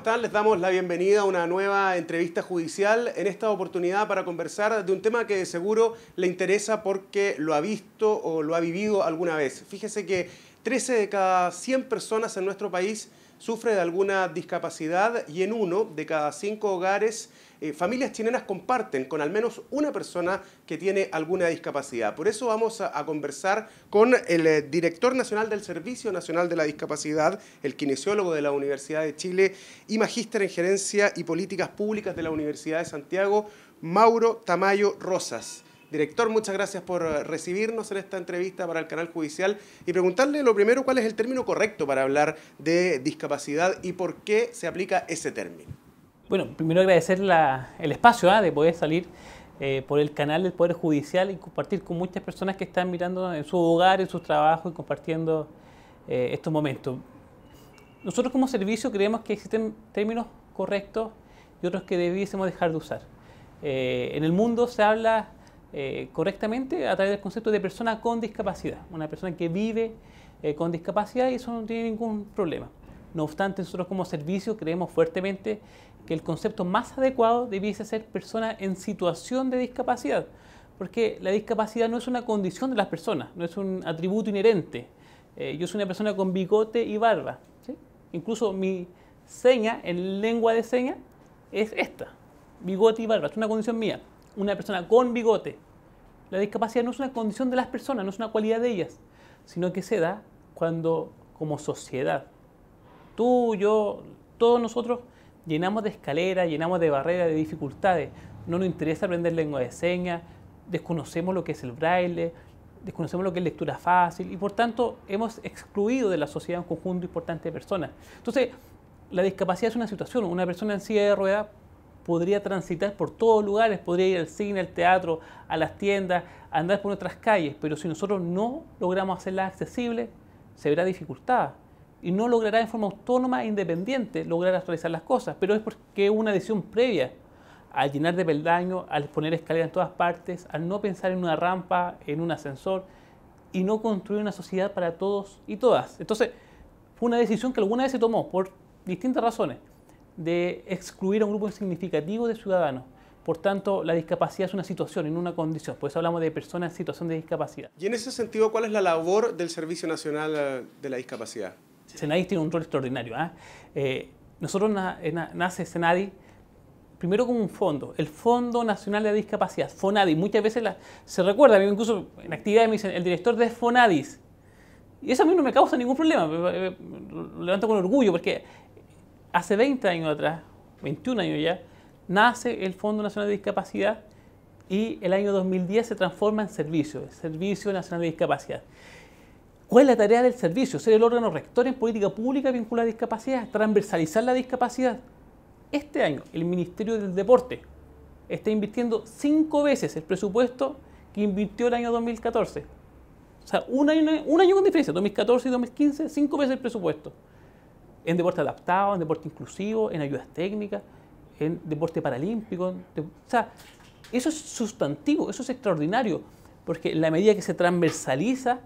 están? Les damos la bienvenida a una nueva entrevista judicial, en esta oportunidad para conversar de un tema que de seguro le interesa porque lo ha visto o lo ha vivido alguna vez. Fíjese que 13 de cada 100 personas en nuestro país sufre de alguna discapacidad y en 1 de cada 5 hogares familias chilenas comparten con al menos una persona que tiene alguna discapacidad. Por eso vamos a conversar con el director nacional del Servicio Nacional de la Discapacidad, el kinesiólogo de la Universidad de Chile y magíster en Gerencia y Políticas Públicas de la Universidad de Santiago, Mauro Tamayo Rosas. Director, muchas gracias por recibirnos en esta entrevista para el canal judicial y preguntarle lo primero cuál es el término correcto para hablar de discapacidad y por qué se aplica ese término. Bueno, primero agradecer el espacio de poder salir por el canal del Poder Judicial y compartir con muchas personas que están mirando en su hogar, en sus trabajos y compartiendo estos momentos. Nosotros como servicio creemos que existen términos correctos y otros que debiésemos dejar de usar. En el mundo se habla correctamente a través del concepto de persona con discapacidad, una persona que vive con discapacidad y eso no tiene ningún problema. No obstante, nosotros como servicio creemos fuertemente que el concepto más adecuado debiese ser persona en situación de discapacidad, porque la discapacidad no es una condición de las personas, no es un atributo inherente. Yo soy una persona con bigote y barba, ¿sí? Incluso mi seña en lengua de señas es esta, bigote y barba, es una condición mía. Una persona con bigote. La discapacidad no es una condición de las personas, no es una cualidad de ellas, sino que se da cuando como sociedad, tú, yo, todos nosotros llenamos de escaleras, llenamos de barreras, de dificultades. No nos interesa aprender lengua de señas, desconocemos lo que es el braille, desconocemos lo que es lectura fácil y por tanto hemos excluido de la sociedad un conjunto importante de personas. Entonces, la discapacidad es una situación, una persona en silla de ruedas podría transitar por todos lugares, podría ir al cine, al teatro, a las tiendas, andar por otras calles, pero si nosotros no logramos hacerlas accesibles, se verá dificultada y no logrará de forma autónoma e independiente lograr realizar las cosas, pero es porque es una decisión previa al llenar de peldaños, al poner escaleras en todas partes, al no pensar en una rampa, en un ascensor y no construir una sociedad para todos y todas. Entonces, fue una decisión que alguna vez se tomó por distintas razones, de excluir a un grupo significativo de ciudadanos. Por tanto, la discapacidad es una situación y no una condición. Por eso hablamos de personas en situación de discapacidad. Y en ese sentido, ¿cuál es la labor del Servicio Nacional de la Discapacidad? Senadis tiene un rol extraordinario. Nosotros nace Senadis primero como un fondo, el Fondo Nacional de la Discapacidad, FONADIS. Muchas veces se recuerda, a mí incluso en actividades me dicen el director de FONADIS. Y eso a mí no me causa ningún problema, lo levanto con orgullo porque hace 20 años atrás, 21 años ya, nace el Fondo Nacional de Discapacidad y el año 2010 se transforma en servicio, el Servicio Nacional de Discapacidad. ¿Cuál es la tarea del servicio? Ser el órgano rector en política pública vinculada a discapacidad, transversalizar la discapacidad. Este año el Ministerio del Deporte está invirtiendo 5 veces el presupuesto que invirtió el año 2014. O sea, un año con diferencia, 2014 y 2015, 5 veces el presupuesto. En deporte adaptado, en deporte inclusivo, en ayudas técnicas, en deporte paralímpico. O sea, eso es sustantivo, eso es extraordinario, porque en la medida que se transversaliza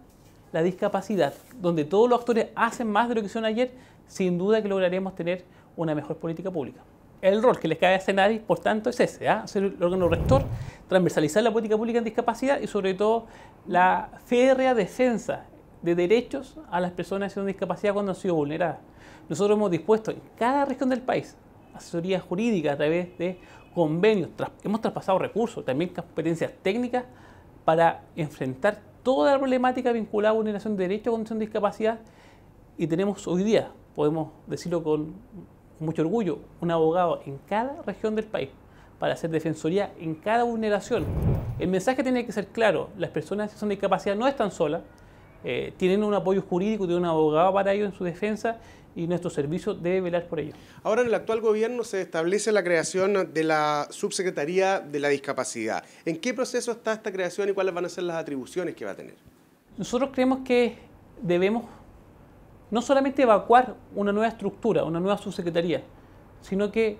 la discapacidad, donde todos los actores hacen más de lo que hicieron ayer, sin duda que lograremos tener una mejor política pública. El rol que les cabe a Senadis, por tanto, es ese, ser el órgano rector, transversalizar la política pública en discapacidad y sobre todo la férrea defensa de derechos a las personas con discapacidad cuando han sido vulneradas. Nosotros hemos dispuesto en cada región del país asesoría jurídica a través de convenios, hemos traspasado recursos, también competencias técnicas para enfrentar toda la problemática vinculada a vulneración de derechos a condición de discapacidad y tenemos hoy día, podemos decirlo con mucho orgullo, un abogado en cada región del país para hacer defensoría en cada vulneración. El mensaje tiene que ser claro, las personas que son de discapacidad no están solas, tienen un apoyo jurídico, tienen un abogado para ello en su defensa y nuestro servicio debe velar por ello. Ahora, en el actual gobierno se establece la creación de la Subsecretaría de la Discapacidad. ¿En qué proceso está esta creación y cuáles van a ser las atribuciones que va a tener? Nosotros creemos que debemos no solamente evacuar una nueva estructura, una nueva subsecretaría, sino que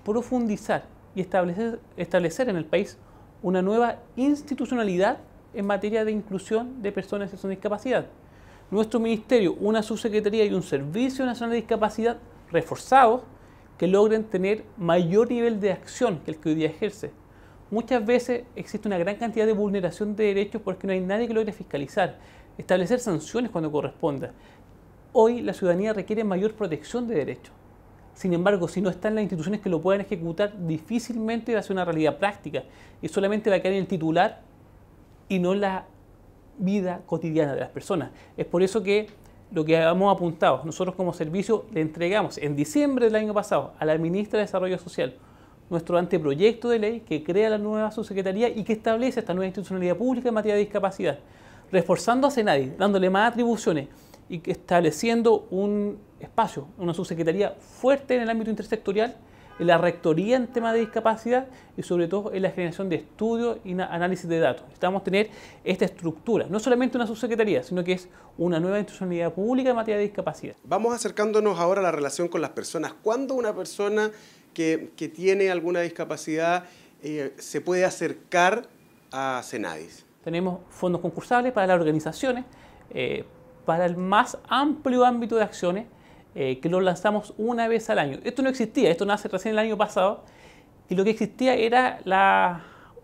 profundizar y establecer en el país una nueva institucionalidad en materia de inclusión de personas con discapacidad. Nuestro ministerio, una subsecretaría y un Servicio Nacional de Discapacidad reforzados que logren tener mayor nivel de acción que el que hoy día ejerce. Muchas veces existe una gran cantidad de vulneración de derechos porque no hay nadie que logre fiscalizar, establecer sanciones cuando corresponda. Hoy la ciudadanía requiere mayor protección de derechos. Sin embargo, si no están las instituciones que lo puedan ejecutar, difícilmente va a ser una realidad práctica y solamente va a quedar en el titular y no en la vida cotidiana de las personas. Es por eso que lo que hemos apuntado, nosotros como servicio le entregamos en diciembre del año pasado a la ministra de Desarrollo Social nuestro anteproyecto de ley que crea la nueva subsecretaría y que establece esta nueva institucionalidad pública en materia de discapacidad, reforzando a CENADIS, dándole más atribuciones y estableciendo un espacio, una subsecretaría fuerte en el ámbito intersectorial, en la rectoría en temas de discapacidad y sobre todo en la generación de estudios y análisis de datos. Necesitamos tener esta estructura, no solamente una subsecretaría, sino que es una nueva institucionalidad pública en materia de discapacidad. Vamos acercándonos ahora a la relación con las personas. ¿Cuándo una persona que tiene alguna discapacidad se puede acercar a CENADIS? Tenemos fondos concursables para las organizaciones, para el más amplio ámbito de acciones, que lo lanzamos una vez al año. Esto no existía, esto nace recién el año pasado, y lo que existía era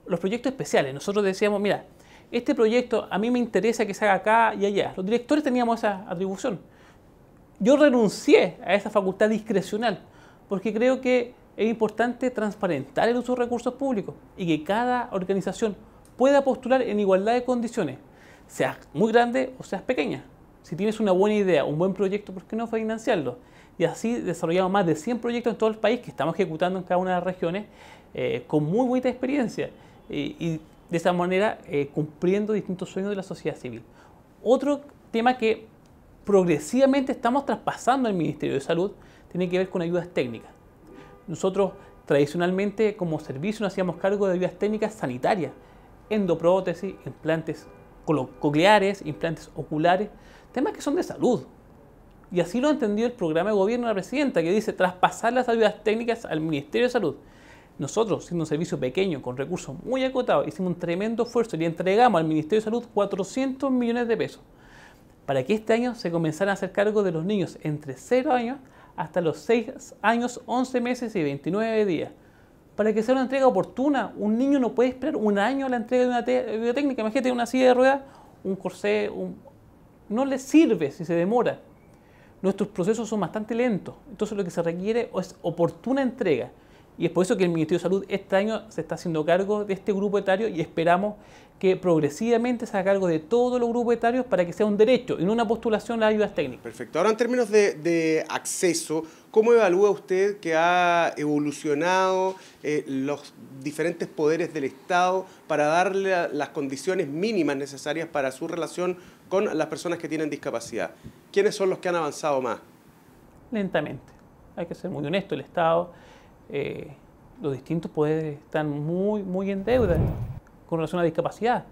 los proyectos especiales. Nosotros decíamos, mira, este proyecto a mí me interesa que se haga acá y allá. Los directores teníamos esa atribución. Yo renuncié a esa facultad discrecional, porque creo que es importante transparentar el uso de recursos públicos y que cada organización pueda postular en igualdad de condiciones, seas muy grande o seas pequeña. Si tienes una buena idea, un buen proyecto, ¿por qué no financiarlo? Y así desarrollamos más de 100 proyectos en todo el país que estamos ejecutando en cada una de las regiones con muy buena experiencia y de esa manera cumpliendo distintos sueños de la sociedad civil. Otro tema que progresivamente estamos traspasando al Ministerio de Salud tiene que ver con ayudas técnicas. Nosotros tradicionalmente como servicio nos hacíamos cargo de ayudas técnicas sanitarias, endoprótesis, implantes cocleares, implantes oculares, temas que son de salud. Y así lo ha entendido el programa de gobierno de la presidenta, que dice traspasar las ayudas técnicas al Ministerio de Salud. Nosotros, siendo un servicio pequeño, con recursos muy acotados, hicimos un tremendo esfuerzo y le entregamos al Ministerio de Salud 400 millones de pesos para que este año se comenzaran a hacer cargo de los niños entre 0 años hasta los 6 años, 11 meses y 29 días. Para que sea una entrega oportuna, un niño no puede esperar un año a la entrega de una ayuda técnica. Imagínate una silla de ruedas, un corsé, no le sirve si se demora. Nuestros procesos son bastante lentos, entonces lo que se requiere es oportuna entrega. Y es por eso que el Ministerio de Salud este año se está haciendo cargo de este grupo etario y esperamos que progresivamente se haga cargo de todos los grupos etarios para que sea un derecho y no una postulación a las ayudas técnicas. Perfecto. Ahora, en términos de acceso, ¿cómo evalúa usted que ha evolucionado los diferentes poderes del Estado para darle las condiciones mínimas necesarias para su relación con las personas que tienen discapacidad? ¿Quiénes son los que han avanzado más? Lentamente. Hay que ser muy honesto. El Estado, los distintos poderes están muy en deuda con relación a la discapacidad.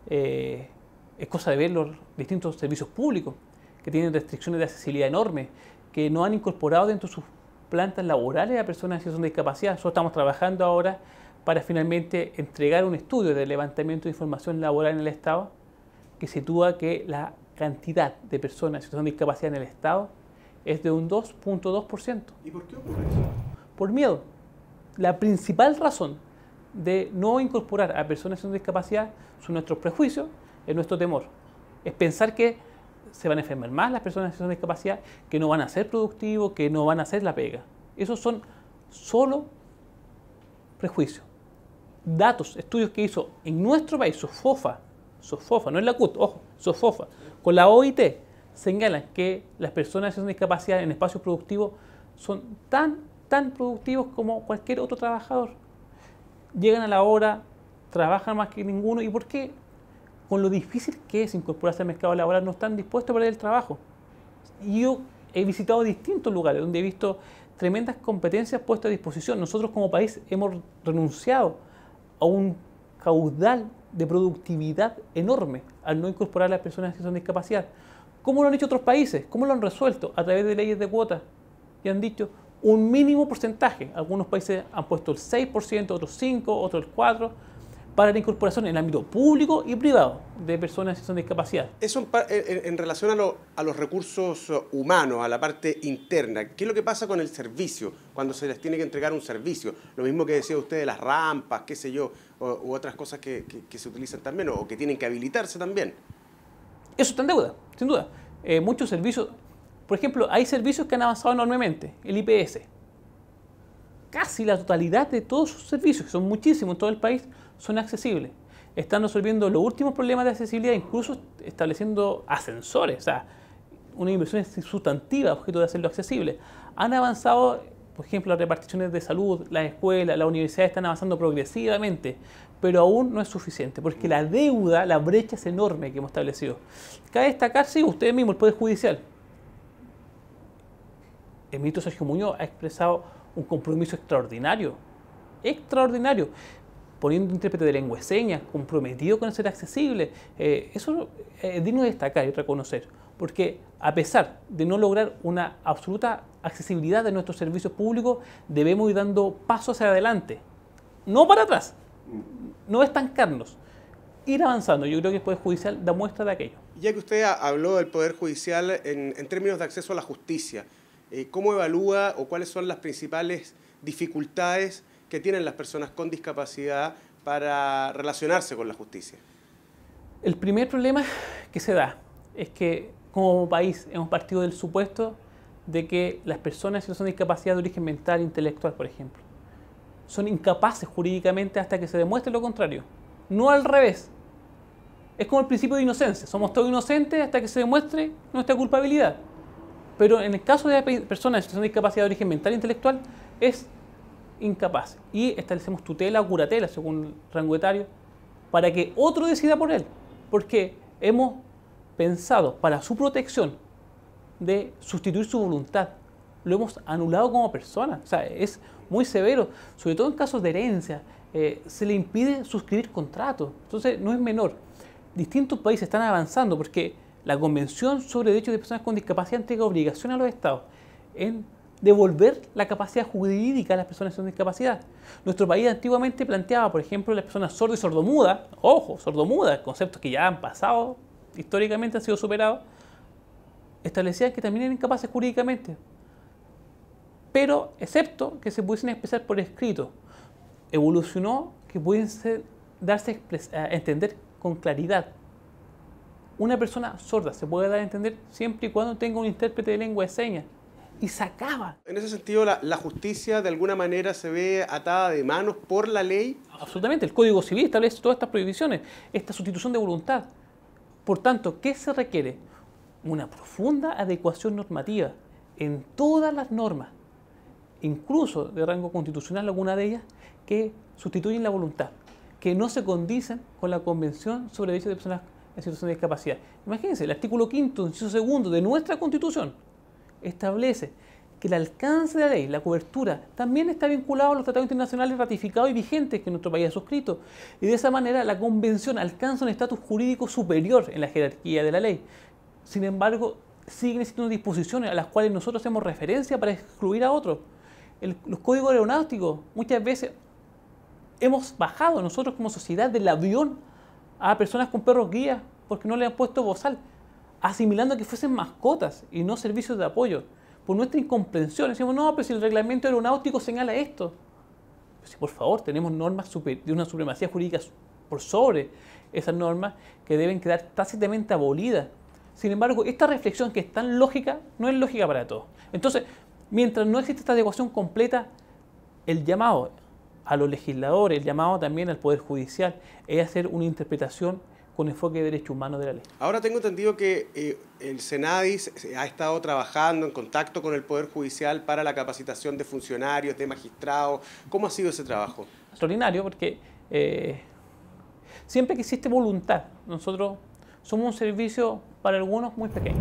Es cosa de ver los distintos servicios públicos que tienen restricciones de accesibilidad enormes, que no han incorporado dentro de sus plantas laborales a personas en situación de discapacidad. Nosotros estamos trabajando ahora para finalmente entregar un estudio de levantamiento de información laboral en el Estado que sitúa que la cantidad de personas en situación de discapacidad en el Estado es de un 2.2%. ¿Y por qué ocurre eso? Por miedo. La principal razón de no incorporar a personas con discapacidad son nuestros prejuicios, es nuestro temor. Es pensar que se van a enfermar más las personas con discapacidad, que no van a ser productivos, que no van a hacer la pega. Esos son solo prejuicios. Datos, estudios que hizo en nuestro país, SOFOFA, no es la CUT, ojo, SOFOFA, con la OIT, señalan que las personas con discapacidad en espacios productivos son tan productivos como cualquier otro trabajador. Llegan a la hora, trabajan más que ninguno. ¿Y por qué? Con lo difícil que es incorporarse al mercado laboral, no están dispuestos a perder el trabajo. Y yo he visitado distintos lugares donde he visto tremendas competencias puestas a disposición. Nosotros como país hemos renunciado a un caudal de productividad enorme al no incorporar a las personas que son discapacidad. ¿Cómo lo han hecho otros países? ¿Cómo lo han resuelto? A través de leyes de cuotas. Y han dicho un mínimo porcentaje. Algunos países han puesto el 6%, otros 5%, otros el 4%, para la incorporación en el ámbito público y privado de personas en situación de discapacidad. Eso en relación a los recursos humanos, a la parte interna. ¿Qué es lo que pasa con el servicio, cuando se les tiene que entregar un servicio? Lo mismo que decía usted de las rampas, qué sé yo, u otras cosas que se utilizan también o que tienen que habilitarse también. Eso está en deuda, sin duda. Muchos servicios, por ejemplo, hay servicios que han avanzado enormemente. El IPS. Casi la totalidad de todos sus servicios, que son muchísimos en todo el país, son accesibles. Están resolviendo los últimos problemas de accesibilidad, incluso estableciendo ascensores, o sea, una inversión sustantiva a objeto de hacerlo accesible. Han avanzado, por ejemplo, las reparticiones de salud, las escuelas, las universidades están avanzando progresivamente, pero aún no es suficiente, porque la deuda, la brecha es enorme que hemos establecido. Cabe destacar, sí, usted mismo, el Poder Judicial. El ministro Sergio Muñoz ha expresado un compromiso extraordinario, poniendo intérprete de lengua de señas, comprometido con ser accesible. Eso es digno de destacar y reconocer, porque a pesar de no lograr una absoluta accesibilidad de nuestros servicios públicos, debemos ir dando pasos hacia adelante, no para atrás, no estancarnos, ir avanzando. Yo creo que el Poder Judicial da muestra de aquello. Ya que usted habló del Poder Judicial en términos de acceso a la justicia, ¿cómo evalúa o cuáles son las principales dificultades que tienen las personas con discapacidad para relacionarse con la justicia? El primer problema que se da es que como país hemos partido del supuesto de que las personas en situación de discapacidad de origen mental e intelectual, por ejemplo, son incapaces jurídicamente hasta que se demuestre lo contrario. No al revés. Es como el principio de inocencia. Somos todos inocentes hasta que se demuestre nuestra culpabilidad. Pero en el caso de personas en situación de discapacidad de origen mental e intelectual, es incapaz. Y establecemos tutela o curatela, según el rango etario, para que otro decida por él. Porque hemos pensado, para su protección, de sustituir su voluntad. Lo hemos anulado como persona. O sea, es muy severo. Sobre todo en casos de herencia, se le impide suscribir contratos. Entonces, no es menor. Distintos países están avanzando porque la Convención sobre Derechos de Personas con Discapacidad entrega obligación a los Estados en devolver la capacidad jurídica a las personas con discapacidad. Nuestro país antiguamente planteaba, por ejemplo, las personas sordas y sordomudas, ojo, sordomudas, conceptos que ya han pasado, históricamente han sido superados, establecían que también eran incapaces jurídicamente, pero excepto que se pudiesen expresar por escrito. Evolucionó que pudiesen darse a entender con claridad. Una persona sorda se puede dar a entender siempre y cuando tenga un intérprete de lengua de señas. Y se acaba. En ese sentido, la justicia de alguna manera se ve atada de manos por la ley. Absolutamente. El Código Civil establece todas estas prohibiciones, esta sustitución de voluntad. Por tanto, ¿qué se requiere? Una profunda adecuación normativa en todas las normas, incluso de rango constitucional, alguna de ellas, que sustituyen la voluntad, que no se condicen con la Convención sobre Derechos de Personas en Situación de Discapacidad. Imagínense, el artículo 5º, inciso 2 de nuestra Constitución establece que el alcance de la ley, la cobertura, también está vinculado a los tratados internacionales ratificados y vigentes que nuestro país ha suscrito. Y de esa manera la Convención alcanza un estatus jurídico superior en la jerarquía de la ley. Sin embargo, siguen existiendo disposiciones a las cuales nosotros hacemos referencia para excluir a otros. Los códigos aeronáuticos, muchas veces hemos bajado nosotros como sociedad del avión a personas con perros guías porque no le han puesto bozal, asimilando que fuesen mascotas y no servicios de apoyo. Por nuestra incomprensión, decimos, no, pero si el reglamento aeronáutico señala esto. Pero si por favor tenemos normas de una supremacía jurídica por sobre esas normas que deben quedar tácitamente abolidas. Sin embargo, esta reflexión que es tan lógica, no es lógica para todos. Entonces, mientras no existe esta adecuación completa, el llamado a los legisladores, el llamado también al Poder Judicial, es hacer una interpretación con enfoque de derechos humanos de la ley. Ahora tengo entendido que el Senadis ha estado trabajando en contacto con el Poder Judicial para la capacitación de funcionarios, de magistrados. ¿Cómo ha sido ese trabajo? Extraordinario, porque siempre que existe voluntad, nosotros somos un servicio para algunos muy pequeño.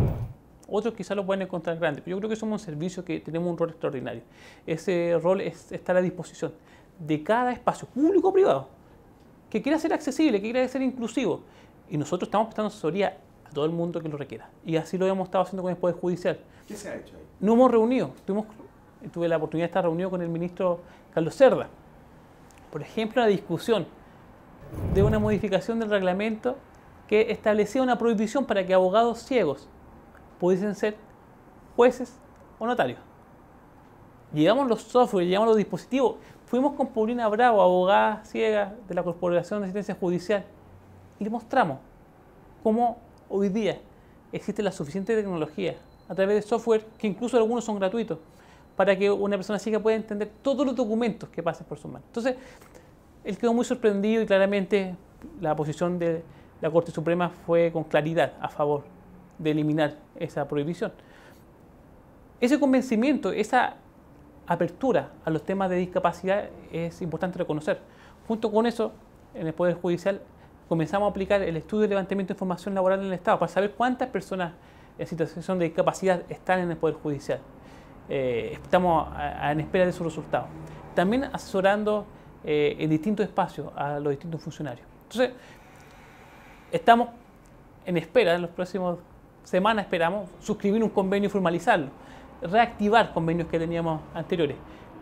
Otros quizás lo pueden encontrar grande, pero yo creo que somos un servicio que tenemos un rol extraordinario. Ese rol está a la disposición de cada espacio público o privado que quiera ser accesible, que quiera ser inclusivo. Y nosotros estamos prestando asesoría a todo el mundo que lo requiera. Y así lo hemos estado haciendo con el Poder Judicial. ¿Qué se ha hecho ahí? Nos hemos reunido. Tuve la oportunidad de estar reunido con el ministro Carlos Cerda. Por ejemplo, la discusión de una modificación del reglamento que establecía una prohibición para que abogados ciegos pudiesen ser jueces o notarios. Llevamos los software, llevamos los dispositivos. Fuimos con Paulina Bravo, abogada ciega de la Corporación de Asistencia Judicial, y le mostramos cómo hoy día existe la suficiente tecnología a través de software, que incluso algunos son gratuitos, para que una persona ciega pueda entender todos los documentos que pasen por sus manos. Entonces, él quedó muy sorprendido y claramente la posición de la Corte Suprema fue con claridad a favor de eliminar esa prohibición. Ese convencimiento, esa apertura a los temas de discapacidad es importante reconocer. Junto con eso, en el Poder Judicial comenzamos a aplicar el estudio de levantamiento de información laboral en el Estado para saber cuántas personas en situación de discapacidad están en el Poder Judicial. Estamos en espera de sus resultados. También asesorando en distintos espacios a los distintos funcionarios. Entonces, estamos en espera, en las próximas semanas esperamos suscribir un convenio y formalizarlo, reactivar convenios que teníamos anteriores,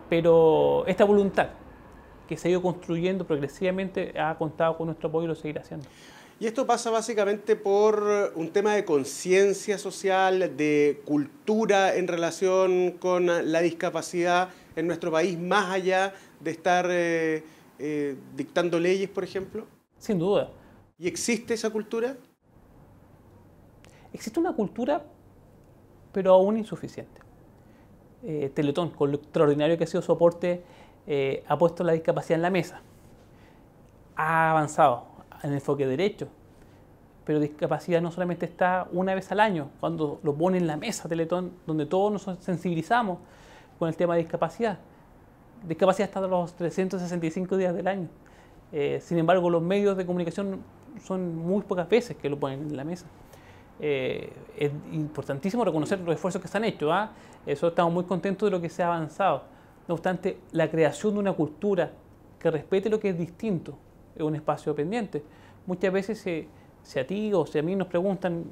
pero esta voluntad que se ha ido construyendo progresivamente ha contado con nuestro apoyo y lo seguirá haciendo. Y esto pasa básicamente por un tema de conciencia social, de cultura en relación con la discapacidad en nuestro país, más allá de estar dictando leyes, por ejemplo. Sin duda. ¿Y existe esa cultura? Existe una cultura, pero aún insuficiente. Teletón, con lo extraordinario que ha sido su aporte, ha puesto la discapacidad en la mesa. Ha avanzado en el enfoque derecho, pero discapacidad no solamente está una vez al año, cuando lo pone en la mesa Teletón, donde todos nos sensibilizamos con el tema de discapacidad. Discapacidad está los 365 días del año. Sin embargo, los medios de comunicación son muy pocas veces que lo ponen en la mesa. Es importantísimo reconocer los esfuerzos que se han hecho. Eso estamos muy contentos de lo que se ha avanzado. No obstante, la creación de una cultura que respete lo que es distinto es un espacio pendiente. Muchas veces si a ti o si a mí nos preguntan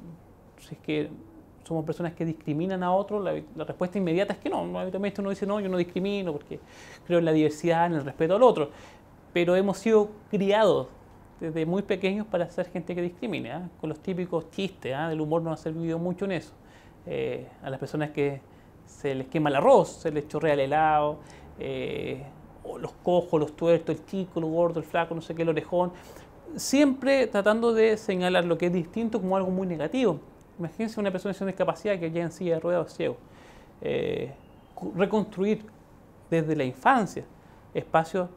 si es que somos personas que discriminan a otros, la respuesta inmediata es que no. Habitualmente uno dice no, yo no discrimino porque creo en la diversidad, en el respeto al otro. Pero hemos sido criados desde muy pequeños para ser gente que discrimine, con los típicos chistes, el humor nos ha servido mucho en eso. A las personas que se les quema el arroz, se les chorrea el helado, o los cojos, los tuertos, el chico, el gordo, el flaco, no sé qué, el orejón, siempre tratando de señalar lo que es distinto como algo muy negativo. Imagínense una persona con discapacidad que ya en silla de ruedas o ciego. Reconstruir desde la infancia espacios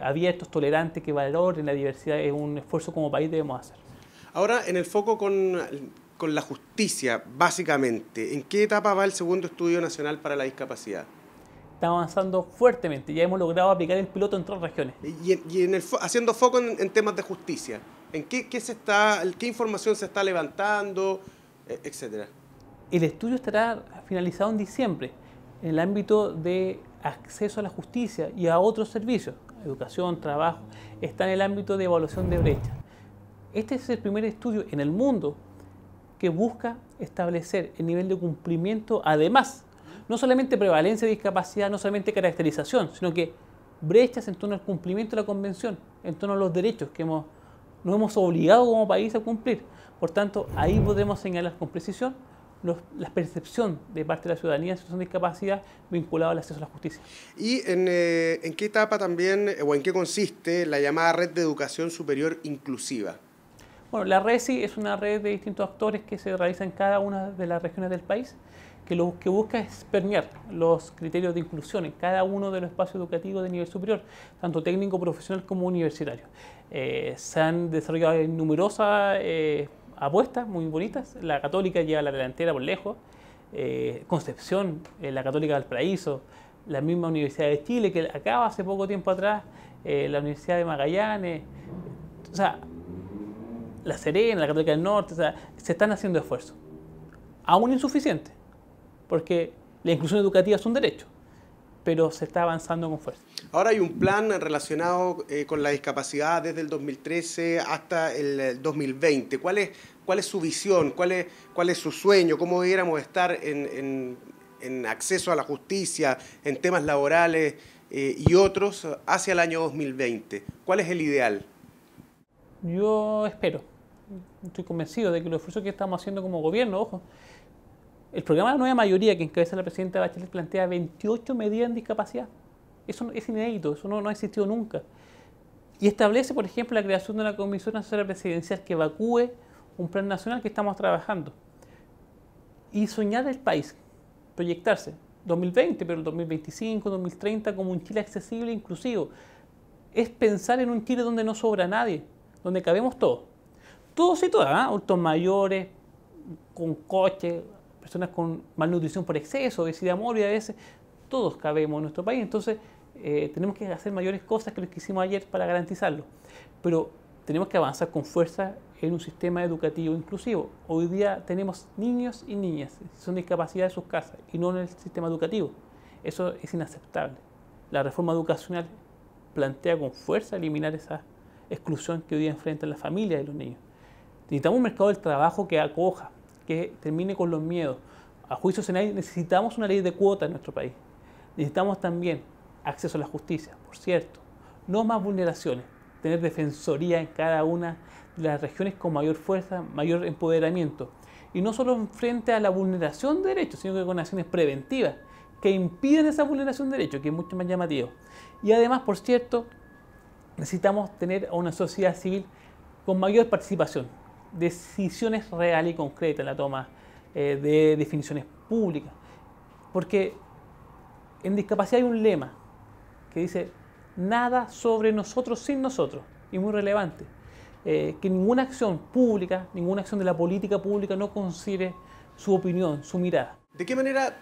abiertos, tolerantes, que valoren la diversidad es un esfuerzo como país debemos hacer. Ahora, en el foco con la justicia, básicamente, ¿en qué etapa va el segundo estudio nacional para la discapacidad? Estamos avanzando fuertemente, ya hemos logrado aplicar el piloto en 3 regiones. Haciendo foco en temas de justicia, ¿en qué información se está levantando, etcétera? El estudio estará finalizado en diciembre, en el ámbito de acceso a la justicia y a otros servicios, educación, trabajo, está en el ámbito de evaluación de brecha. Este es el primer estudio en el mundo que busca establecer el nivel de cumplimiento, además, no solamente prevalencia de discapacidad, no solamente caracterización, sino que brechas en torno al cumplimiento de la Convención, en torno a los derechos que nos hemos obligado como país a cumplir. Por tanto, ahí podemos señalar con precisión la percepción de parte de la ciudadanía en situación de discapacidad vinculada al acceso a la justicia. ¿Y en qué etapa también, o en qué consiste la llamada Red de Educación Superior Inclusiva? Bueno, la RESI es una red de distintos actores que se realiza en cada una de las regiones del país, que lo que busca es permear los criterios de inclusión en cada uno de los espacios educativos de nivel superior, tanto técnico, profesional como universitario. Se han desarrollado numerosas apuestas muy bonitas. La Católica lleva la delantera por lejos, Concepción, la Católica Valparaíso, la misma Universidad de Chile, que acaba hace poco tiempo atrás, la Universidad de Magallanes, o sea, La Serena, la Católica del Norte, o sea, se están haciendo esfuerzos. Aún insuficientes, porque la inclusión educativa es un derecho, pero se está avanzando con fuerza. Ahora hay un plan relacionado con la discapacidad desde el 2013 hasta el 2020. ¿Cuál es su visión? ¿Cuál es su sueño? ¿Cómo debiéramos estar en acceso a la justicia, en temas laborales y otros hacia el año 2020? ¿Cuál es el ideal? Yo espero, estoy convencido de que los esfuerzos que estamos haciendo como gobierno, ojo, el programa de la nueva mayoría que encabeza la presidenta Bachelet plantea 28 medidas en discapacidad. Eso es inédito, eso no ha existido nunca. Y establece, por ejemplo, la creación de una comisión asesora presidencial que evacúe un plan nacional que estamos trabajando. Y soñar el país, proyectarse, 2020, pero el 2025, 2030, como un Chile accesible e inclusivo. Es pensar en un Chile donde no sobra nadie, donde cabemos todos. Todos y todas, adultos mayores, con coche, personas con malnutrición por exceso, obesidad mórbida a veces, todos cabemos en nuestro país. Entonces, tenemos que hacer mayores cosas que lo que hicimos ayer para garantizarlo. Pero tenemos que avanzar con fuerza en un sistema educativo inclusivo. Hoy día tenemos niños y niñas que son discapacidad en sus casas y no en el sistema educativo. Eso es inaceptable. La reforma educacional plantea con fuerza eliminar esa exclusión que hoy día enfrentan las familias y los niños. Necesitamos un mercado del trabajo que acoja, que termine con los miedos. A juicio de Senay necesitamos una ley de cuotas en nuestro país. Necesitamos también acceso a la justicia, por cierto. No más vulneraciones. Tener defensoría en cada una de las regiones con mayor fuerza, mayor empoderamiento. Y no solo frente a la vulneración de derechos, sino que con acciones preventivas que impiden esa vulneración de derechos, que es mucho más llamativo. Y además, por cierto, necesitamos tener a una sociedad civil con mayor participación, decisiones reales y concretas en la toma de definiciones públicas. Porque en discapacidad hay un lema que dice: nada sobre nosotros sin nosotros, y muy relevante, que ninguna acción pública, ninguna acción de la política pública no considere su opinión, su mirada. ¿De qué manera,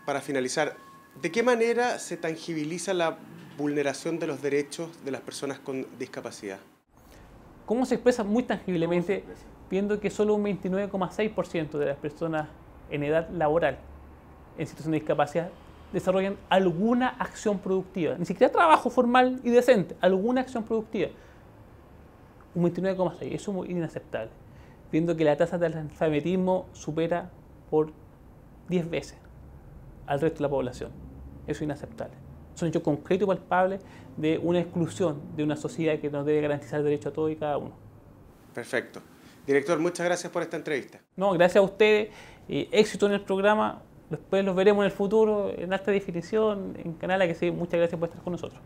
para finalizar, de qué manera se tangibiliza la vulneración de los derechos de las personas con discapacidad? ¿Cómo se expresa? Muy tangiblemente, viendo que solo un 29,6% de las personas en edad laboral en situación de discapacidad desarrollan alguna acción productiva, ni siquiera trabajo formal y decente, alguna acción productiva. Un 29,6%, eso es muy inaceptable, viendo que la tasa de analfabetismo supera por 10 veces al resto de la población. Eso es inaceptable. Son hechos concretos y palpables de una exclusión de una sociedad que nos debe garantizar el derecho a todos y cada uno. Perfecto. Director, muchas gracias por esta entrevista. No, gracias a ustedes. Éxito en el programa. Después los veremos en el futuro en alta definición, en Canal A, que sí. Muchas gracias por estar con nosotros.